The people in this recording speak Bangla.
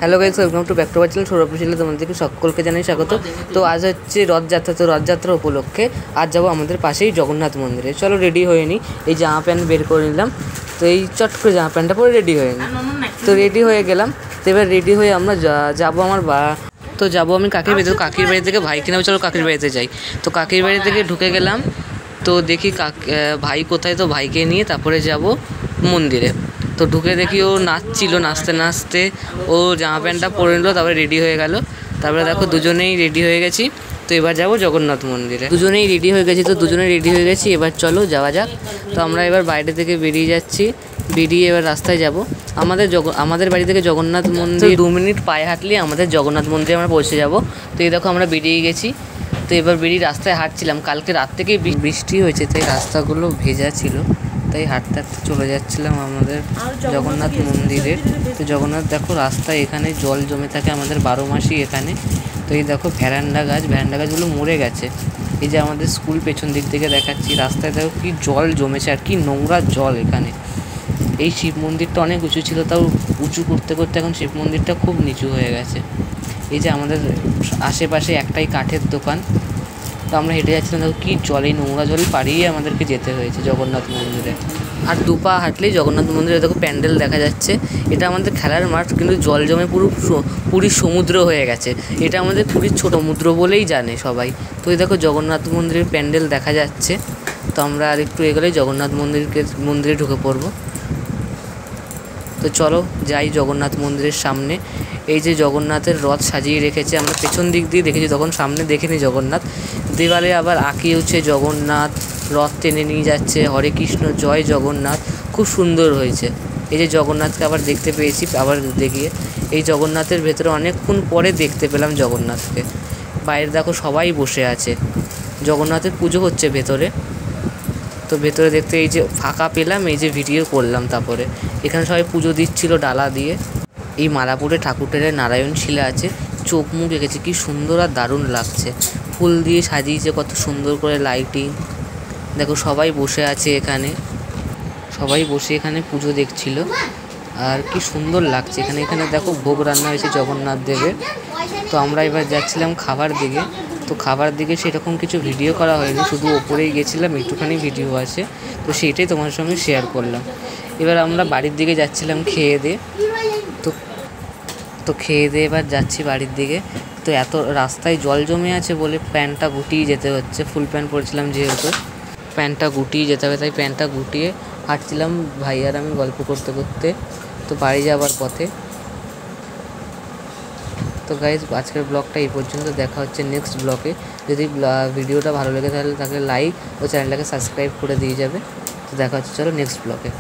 Hello guys, welcome to back to our channel Sourav চ্যানেলে তোমাদেরকে সকলকে জানাই স্বাগত। তো আজ হচ্ছে রথযাত্রা, তো রথযাত্রা উপলক্ষে আজ যাবো আমাদের পাশেই জগন্নাথ মন্দিরে। চলো রেডি হয়ে নিই, এই জামা প্যান্ট বের করে নিলাম। তো এই চট করে জামা প্যান্টটা পরে রেডি হয়ে নিই। তো রেডি হয়ে গেলাম। তো এবার রেডি হয়ে আমরা যাবো তো যাবো আমি কাকির বাড়িতে। কাকির বাড়ি থেকে ভাই কিনা, চলো কাকির বাড়িতে যাই। তো কাকির বাড়ি থেকে ঢুকে গেলাম। তো দেখি ভাই কোথায়, তো ভাইকে নিয়ে তারপরে যাব মন্দিরে। তো ঢুকে দেখি ও নাচছিল, নাচতে নাচতে ও জামা প্যান্টটা পরে নিল, তারপরে রেডি হয়ে গেল। তারপরে দেখো দুজনেই রেডি হয়ে গেছি। তো এবার যাব জগন্নাথ মন্দিরে। দুজনেই রেডি হয়ে গেছি, তো দুজনেই রেডি হয়ে গেছি, এবার চলো যাওয়া যাক। তো আমরা এবার বাইরে থেকে বেরিয়ে যাচ্ছি, বেরিয়ে এবার রাস্তায় যাব। আমাদের বাড়ি থেকে জগন্নাথ মন্দির 2 মিনিট পায়ে হাঁটলে আমাদের জগন্নাথ মন্দিরে আমরা পৌঁছে যাব। তো এই দেখো আমরা বেরিয়ে গেছি। তো এবার বেরিয়ে রাস্তায় হাঁটছিলাম, কালকে রাত থেকেই বৃষ্টি হয়েছে, তাই রাস্তাগুলো ভেজা ছিল, তাই হাঁটতে হাঁটতে চলে যাচ্ছিলাম আমাদের জগন্নাথ মন্দিরে। তো জগন্নাথ দেখো রাস্তায় এখানে জল জমে থাকে আমাদের 12 মাসই এখানে। তো এই দেখো ভ্যারান্ডা গাছগুলো মরে গেছে। এই যে আমাদের স্কুল পেছন দিক থেকে দেখাচ্ছি, রাস্তায় দেখো কি জল জমেছে আর কি নোংরা জল এখানে। এই শিব মন্দিরটা অনেক উঁচু ছিল, তাও উঁচু করতে করতে এখন শিব মন্দিরটা খুব নিচু হয়ে গেছে। এই যে আমাদের আশেপাশে একটাই কাঠের দোকান। তো আমরা হেঁটে যাচ্ছিলাম, দেখো কী জল, এই নোংরা জল পাড়িয়ে আমাদেরকে যেতে হয়েছে জগন্নাথ মন্দিরে। আর 2 পা হাঁটলেই জগন্নাথ মন্দিরে দেখো প্যান্ডেল দেখা যাচ্ছে। এটা আমাদের খেলার মাঠ, কিন্তু জল জমে পুরীর সমুদ্র হয়ে গেছে। এটা আমাদের পুরীর ছোট সমুদ্র বলেই জানে সবাই। তো এই দেখো জগন্নাথ মন্দিরের প্যান্ডেল দেখা যাচ্ছে। তো আমরা আর একটু এগোলেই জগন্নাথ মন্দিরে ঢুকে পড়বো। তো চলো যাই জগন্নাথ মন্দিরের সামনে। এই যে জগন্নাথের রথ সাজিয়ে রেখেছে, আমরা পেছন দিক দিয়ে দেখেছি, তখন সামনে দেখিনি জগন্নাথ। দেওয়ালে আবার আঁকিয়েছে জগন্নাথ, রথ টেনে নিয়ে যাচ্ছে, হরে কৃষ্ণ জয় জগন্নাথ, খুব সুন্দর হয়েছে। এই যে জগন্নাথকে আবার দেখতে পেয়েছি, আবার দেখিয়ে এই জগন্নাথের ভেতরে অনেকক্ষণ পরে দেখতে পেলাম জগন্নাথকে। বাইরে দেখো সবাই বসে আছে, জগন্নাথের পুজো হচ্ছে ভেতরে। তো ভেতরে দেখতে এই যে ফাঁকা পেলাম, এই যে ভিডিও করলাম। তারপরে এখানে সবাই পুজো দিচ্ছিল ডালা দিয়ে। এই মালাপুরে ঠাকুরটারে নারায়ণ শিলা আছে, চোখ মুখ রেখেছে, কি সুন্দর আর দারুণ লাগছে। ফুল দিয়ে সাজিয়েছে কত সুন্দর করে, লাইটিং। দেখো সবাই বসে আছে এখানে, সবাই বসে এখানে পুজো দেখছিল, আর কি সুন্দর লাগছে এখানে দেখো ভোগ রান্না হয়েছে জগন্নাথ দেবের। তো আমরা এবার যাচ্ছিলাম খাবার দিকে। তো খাবার দিকে সেরকম কিছু ভিডিও করা হয়নি, শুধু ওপরেই গেছিলাম, একটুখানি ভিডিও আছে, তো সেইটাই তোমার সঙ্গে শেয়ার করলাম। এবার আমরা বাড়ির দিকে যাচ্ছিলাম খেয়ে দিয়ে। তো খেয়ে দিয়ে এবার যাচ্ছি বাড়ির দিকে। তো এত রাস্তায় জল জমে আছে বলে প্যান্টটা গুটিয়ে যেতে হচ্ছে, ফুল প্যান্ট পরেছিলাম যেহেতু, প্যান্টটা গুটিয়ে যেতে হবে, তাই প্যান্টটা গুটিয়ে হাঁটছিলাম ভাই আর আমি গল্প করতে করতে। তো বাড়ি যাওয়ার পথে। তো গাইজ আজকের ব্লগটা এই পর্যন্ত, দেখা হচ্ছে নেক্সট ব্লগে। যদি ভিডিওটা ভালো লেগে তাহলে তাকে লাইক ও চ্যানেলটাকে সাবস্ক্রাইব করে দিয়ে যাবে। তো দেখা হচ্ছে চলো নেক্সট ব্লগে।